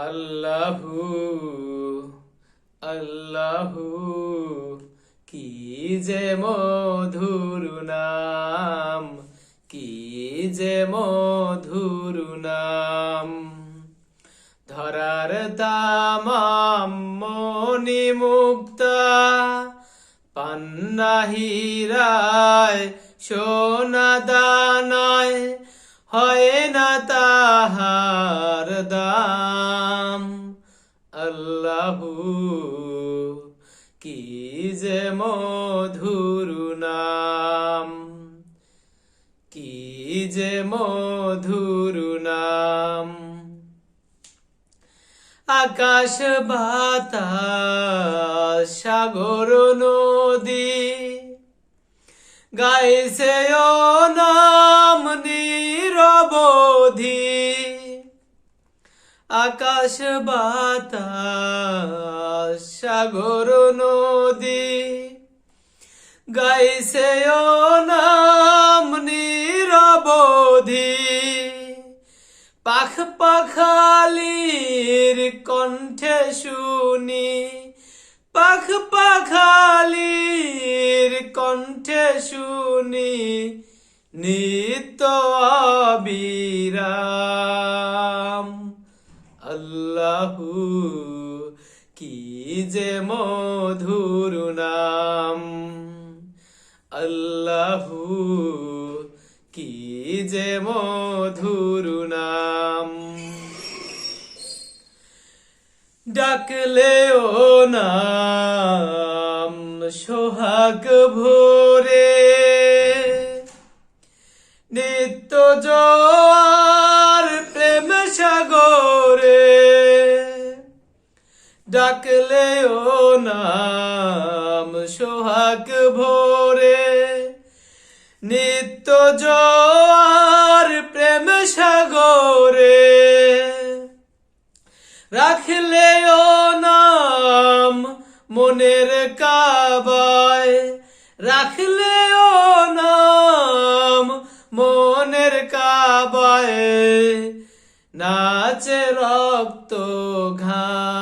আল্লাহু আল্লাহু কি যে মধুর নাম, কি যে মধুর নাম। ধরার তামাম মনি মুক্তা পান্না হীরায় সোনা দানায় হয় না তাহার দাম। আল্লাহু কি যে মধুর নাম, কি যে মধুর নাম। আকাশ বাতাস সাগর নদী গাইছে ও নাম নিরবধি। আকাশ বাতাস সাগর নদী গাইছে ও নাম নিরবধি। পাখ পাখালির কণ্ঠে শুনি, পাখ পাখালির কণ্ঠে শুনি নিত্য অবিরাম। আল্লাহু কি যে মধুর নাম, আল্লাহু কি যে মধুর নাম। ডাকলে ও নাম সোহাগ ভোরে, নিত্য জোয়ার প্রেম সাগরে। ডাকলে ও নাম সোহাগ ভোরে, নিত্য জোয়ার প্রেম সাগরে। রাখলে ও নাম মনের কাবায়, রাখলে ও নাম মনের কাবায়। নাচে রক্ত ঘাম।